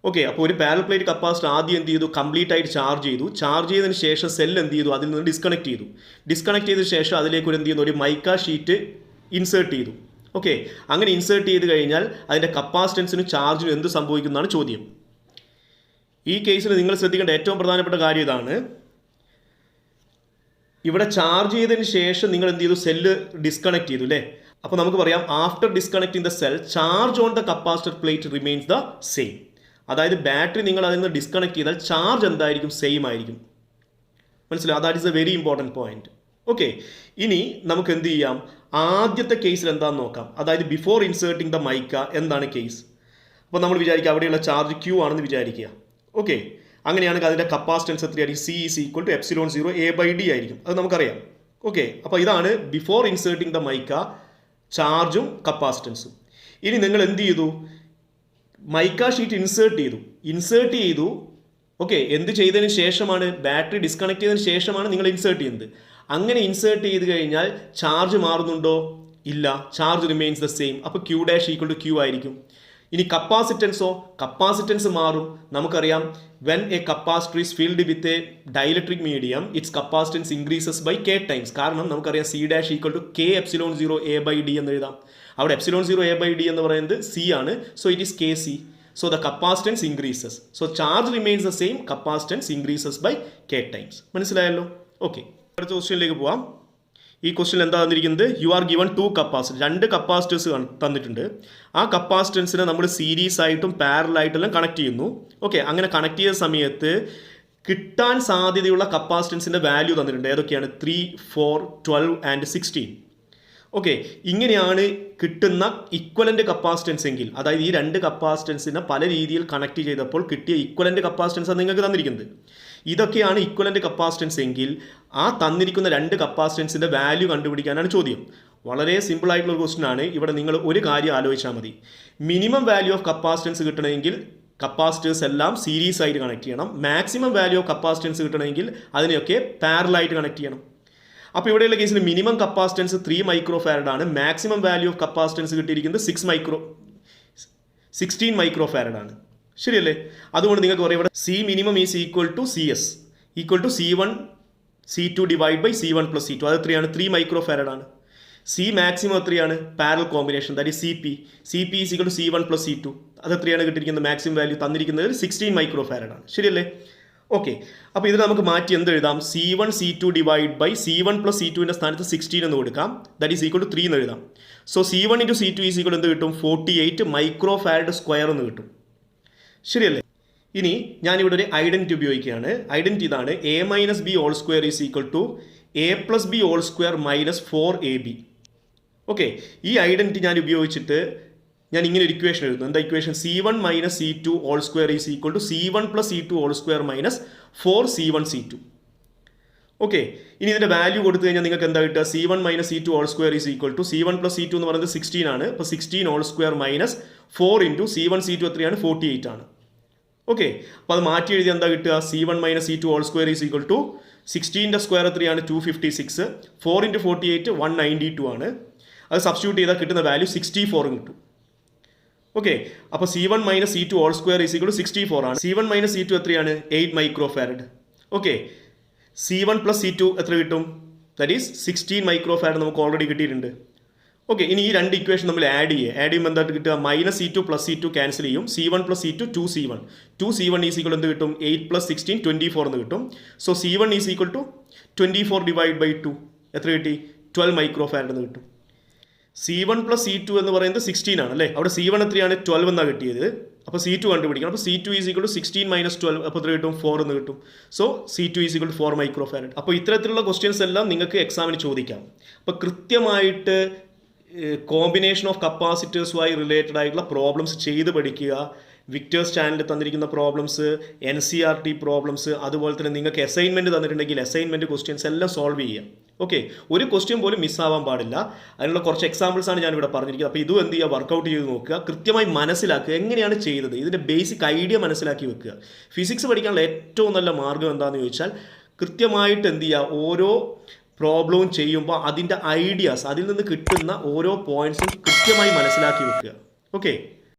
Okay, അപ്പോൾ ഒരു parallel plate capacitor ആദ്യം എന്ത് ചെയ്തു? Complete ആയിട്ട് charge ചെയ്തു. Charge ചെയ്തതിന് ശേഷം സെൽ എന്ത് ചെയ്തു? അതിൽ നിന്ന് ഡിസ്കണക്ട് ചെയ്തു. ഡിസ്കണക്ട് ചെയ്തതിന് ശേഷം അതിലേക്ക് ഒരു എന്ത് ചെയ്യുന്നു? ഒരു മൈക്ക ഷീറ്റ് ഇൻസേർട്ട് ചെയ്തു. ഓക്കെ, അങ്ങനെ ഇൻസേർട്ട് ചെയ്ത് കഴിഞ്ഞാൽ അതിൻ്റെ കപ്പാസിറ്റൻസിനും ചാർജിനും എന്ത് സംഭവിക്കുന്നതാണ് ചോദ്യം. ഈ കേസിൽ നിങ്ങൾ ശ്രദ്ധിക്കേണ്ട ഏറ്റവും പ്രധാനപ്പെട്ട കാര്യം ഇതാണ്. ഇവിടെ ചാർജ് ചെയ്തതിന് ശേഷം നിങ്ങൾ എന്ത് ചെയ്തു? സെല്ല് ഡിസ്കണക്ട് ചെയ്തു അല്ലേ? അപ്പോൾ നമുക്ക് പറയാം after disconnecting the cell charge on the capacitor plate remains the same. അതായത് ബാറ്ററി നിങ്ങൾ അതിൽ നിന്ന് ഡിസ്കണക്ട് ചെയ്താൽ ചാർജ് എന്തായിരിക്കും? സെയിം ആയിരിക്കും. മനസ്സിലായി? That is A very important point. Okay, ഇനി നമുക്ക് എന്ത് ചെയ്യാം? ആദ്യത്തെ കേസിൽ എന്താണെന്ന് നോക്കാം. അതായത് ബിഫോർ ഇൻസേർട്ടിങ് ദ മൈക്ക എന്താണ് കേസ്? അപ്പോൾ നമ്മൾ വിചാരിക്കുക അവിടെയുള്ള ചാർജ് Q ആണെന്ന് വിചാരിക്കുക. ഓക്കെ, അങ്ങനെയാണെങ്കിൽ അതിൻ്റെ കപ്പാസിറ്റൻസ് എത്രയായിരിക്കും? C is equal to ε0 A/D ആയിരിക്കും. അത് നമുക്കറിയാം. ഓക്കെ, അപ്പോൾ ഇതാണ് ബിഫോർ ഇൻസേർട്ടിങ് ദ മൈക്ക ചാർജും കപ്പാസിറ്റൻസും. ഇനി നിങ്ങൾ എന്ത് ചെയ്തു? മൈക്ക ഷീറ്റ് ഇൻസേർട്ട് ചെയ്തു. ഓക്കെ, എന്ത് ചെയ്തതിന് ശേഷമാണ്? ബാറ്ററി ഡിസ്കണക്ട് ചെയ്തതിന് ശേഷമാണ് നിങ്ങൾ ഇൻസേർട്ട് ചെയ്യുന്നത്. അങ്ങനെ ഇൻസേർട്ട് ചെയ്ത് കഴിഞ്ഞാൽ ചാർജ് മാറുന്നുണ്ടോ? ഇല്ല, ചാർജ് റിമെയിൻസ് ദ സെയിം. അപ്പോൾ Q' ഈക്വൽ ടു Q ആയിരിക്കും. ഇനി കപ്പാസിറ്റൻസോ? കപ്പാസിറ്റൻസ് മാറും. നമുക്കറിയാം when a capacitor is filled with a dielectric medium its capacitance increases by K times. കാരണം നമുക്കറിയാം C' equal to K ε0 A/D എന്ന് എഴുതാം. അവിടെ എപ്സിലോൺ 0 എ ബൈ ഡി എന്ന് പറയുന്നത് സി ആണ്. So it is K C. So the capacitance increases. So charge remains the same, capacitance increases by K times. മനസ്സിലായല്ലോ? Okay, അടുത്ത ക്വസ്റ്റ്യനിലേക്ക് പോവാം. ഈ ക്വസ്റ്റ്യൻ എന്താ തന്നിരിക്കുന്നത്? You are given 2 capacitor, 2 capacitors തന്നിട്ടുണ്ട്. ആ കപ്പാസിറ്റൻസിനെ നമ്മൾ സീരീസ് ആയിട്ടും പാരലായിട്ടെല്ലാം കണക്ട് ചെയ്യുന്നു. ഓക്കെ, അങ്ങനെ കണക്ട് ചെയ്ത സമയത്ത് കിട്ടാൻ സാധ്യതയുള്ള കപ്പാസിറ്റൻസിൻ്റെ വാല്യൂ തന്നിട്ടുണ്ട്. ഏതൊക്കെയാണ്? 3, 4, 12 ആൻഡ് 16. ഓക്കെ, ഇങ്ങനെയാണ് കിട്ടുന്ന ഇക്വലൻ്റ് കപ്പാസിറ്റൻസ് എങ്കിൽ, അതായത് ഈ 2 കപ്പാസിറ്റൻസിനെ പല രീതിയിൽ കണക്ട് ചെയ്തപ്പോൾ കിട്ടിയ ഇക്വലൻ്റ് കപ്പാസിറ്റൻസ് നിങ്ങൾക്ക് തന്നിരിക്കുന്നത്. ഇതൊക്കെയാണ് ഇക്വലൻ്റ് കപ്പാസിറ്റൻസ് എങ്കിൽ ആ തന്നിരിക്കുന്ന 2 കപ്പാസിറ്റൻസിൻ്റെ വാല്യൂ കണ്ടുപിടിക്കാനാണ് ചോദ്യം. വളരെ സിമ്പിൾ ആയിട്ടുള്ള ഒരു ക്വസ്റ്റ്യൻ ആണ്. ഇവിടെ നിങ്ങൾ ഒരു കാര്യം ആലോചിച്ചാൽ മതി. മിനിമം വാല്യൂ ഓഫ് കപ്പാസിറ്റൻസ് കിട്ടണമെങ്കിൽ കപ്പാസിറ്റേഴ്സ് എല്ലാം സീരീസ് ആയിട്ട് കണക്ട് ചെയ്യണം. മാക്സിമം വാല്യൂ ഓഫ് കപ്പാസിറ്റൻസ് കിട്ടണമെങ്കിൽ അതിനെയൊക്കെ പാരലായിട്ട് കണക്ട് ചെയ്യണം. അപ്പോൾ ഇവിടെയുള്ള കേസിൽ മിനിമം കപ്പാസിറ്റൻസ് 3 മൈക്രോ ഫാരഡ് ആണ്. മാക്സിമം വാല്യൂ ഓഫ് കപ്പാസിറ്റൻസ് കിട്ടിയിരിക്കുന്നത് 16 മൈക്രോ ഫാരഡ് ആണ്. ശരിയല്ലേ? അതുകൊണ്ട് നിങ്ങൾക്ക് പറയാം ഇവിടെ C minimum is equal to C S equal to C1 C2 divide by C1 plus C2. അത് എത്രയാണ്? 3 മൈക്രോ ഫാരഡ് ആണ്. സി മാക്സിമം എത്രയാണ്? Parallel combination, that is C P is equal to C1 plus C2. അത് എത്രയാണ് കിട്ടിയിരിക്കുന്നത്? Maximum value തന്നിരിക്കുന്നത് 16 micro farad ആണ്. ശരിയല്ലേ? ഓക്കെ, അപ്പോൾ ഇത് നമുക്ക് മാറ്റി എന്ത് എഴുതാം? C1 C2 divide by C1 plus C2ൻ്റെ സ്ഥാനത്ത് 16 എന്ന് കൊടുക്കാം. ദാറ്റ് ഈസ് ഈക്വൽ ടു 3 എന്ന് എഴുതാം. So C1 into C2 is equal എന്ത് കിട്ടും? 48 മൈക്രോ ഫാരഡ് സ്ക്വയർ എന്ന് കിട്ടും. ശരിയല്ലേ? ഇനി ഞാനിവിടെ ഒരു ഐഡൻറ്റി ഉപയോഗിക്കുകയാണ്. ഐഡൻറ്റി ഇതാണ്: A minus B whole square is equal to A plus B whole square minus 4AB. Okay, ഈ ഐഡൻറ്റി ഞാൻ ഉപയോഗിച്ചിട്ട് ഞാൻ ഇങ്ങനെ ഒരു ഇക്വേഷൻ എഴുതുന്നു. എന്താ equation? C1 minus C2 whole square is equal to C1 plus C2 whole square minus 4C1 C2. Okay, ഇനി ഇതിൻ്റെ വാല്യൂ കൊടുത്തു കഴിഞ്ഞാൽ നിങ്ങൾക്ക് എന്താ കിട്ടുക? C1 minus C2 whole square is equal to C1 plus C2 എന്ന് പറയുന്നത് 16 ആണ്. അപ്പോൾ 16 whole square minus 4 into C1 C2 എത്രയാണ്? 48 ആണ്. ഓക്കെ, അപ്പോൾ അത് മാറ്റി എഴുതി എന്താ കിട്ടുക? C1 minus C2 whole square is equal to 16ൻ്റെ സ്ക്വയർ എത്രയാണ്? 256. 4 ഇൻറ്റു 48 192 ആണ്. അത് സബ്സ്റ്റിറ്റ്യൂട്ട് ചെയ്താൽ കിട്ടുന്ന വാല്യൂ 64 കിട്ടും. ഓക്കെ, അപ്പോൾ C1 minus C2 whole square is equal to 64 ആണ്. C1 മൈനസ് C2 എത്രയാണ്? 8 micro farad. Okay, C1 plus C2 എത്ര കിട്ടും? ദാറ്റ് ഈസ് 16 മൈക്രോ ഫാരഡ് നമുക്ക് ഓൾറെഡി കിട്ടിയിട്ടുണ്ട്. ഓക്കെ, ഇനി ഈ 2 ഇക്വേഷൻ നമ്മൾ ആഡ് ചെയ്യുമ്പോൾ എന്തായിട്ട് കിട്ടുക? Minus C2 plus C2 cancel ചെയ്യും. C1 plus C2 2C1 is equal എന്ത് കിട്ടും? 8 പ്ലസ് 16 24 എന്ന് കിട്ടും. So C1 is equal to 24 divide by 2 എത്ര കിട്ടി? 12 മൈക്രോ ഫാരഡ് എന്ന് കിട്ടും. C1 പ്ലസ് C2 എന്ന് പറയുന്നത് 16 ആണ് അല്ലേ? അവിടെ C1 എത്രയാണ്? 12 എന്നാണ് കിട്ടിയത്. അപ്പോൾ C2 കണ്ടുപിടിക്കണം. അപ്പോൾ C2 is equal to 16 minus 12. അപ്പോൾ എത്ര കിട്ടും? 4 എന്ന് കിട്ടും. So C2 is equal to 4 micro farad. അപ്പോൾ ഇത്തരത്തിലുള്ള ക്വസ്റ്റ്യൻസ് എല്ലാം നിങ്ങൾക്ക് എക്സാമിന് ചോദിക്കാം. അപ്പോൾ കൃത്യമായിട്ട് കോമ്പിനേഷൻ ഓഫ് കപ്പാസിറ്റേഴ്സുമായി റിലേറ്റഡ് ആയിട്ടുള്ള പ്രോബ്ലംസ് ചെയ്ത് പഠിക്കുക. വിക്ടേഴ്സ് ചാനലിൽ തന്നിരിക്കുന്ന പ്രോബ്ലംസ്, NCERT പ്രോബ്ലംസ്, അതുപോലെ തന്നെ നിങ്ങൾക്ക് അസൈൻമെൻറ്റ് തന്നിട്ടുണ്ടെങ്കിൽ അസൈൻമെൻറ്റ് ക്വസ്റ്റ്യൻസ് എല്ലാം സോൾവ് ചെയ്യുക. ഓക്കെ, ഒരു ക്വസ്റ്റ്യൻ പോലും മിസ്സാവാൻ പാടില്ല. അതിനുള്ള കുറച്ച് എക്സാമ്പിൾസാണ് ഞാനിവിടെ പറഞ്ഞിരിക്കുന്നത്. അപ്പോൾ ഇതും എന്ത് ചെയ്യുക? വർക്കൗട്ട് ചെയ്ത് നോക്കുക. കൃത്യമായി മനസ്സിലാക്കുക എങ്ങനെയാണ് ചെയ്തത്. ഇതിൻ്റെ ബേസിക് ഐഡിയ മനസ്സിലാക്കി വെക്കുക. ഫിസിക്സ് പഠിക്കാനുള്ള ഏറ്റവും നല്ല മാർഗ്ഗം എന്താണെന്ന് ചോദിച്ചാൽ കൃത്യമായിട്ട് എന്ത് ചെയ്യുക? ഓരോ പ്രോബ്ലവും ചെയ്യുമ്പോൾ അതിൻ്റെ ഐഡിയാസ്, അതിൽ നിന്ന് കിട്ടുന്ന ഓരോ പോയിൻറ്റ്സും കൃത്യമായി മനസ്സിലാക്കി വെക്കുക. ഓക്കെ.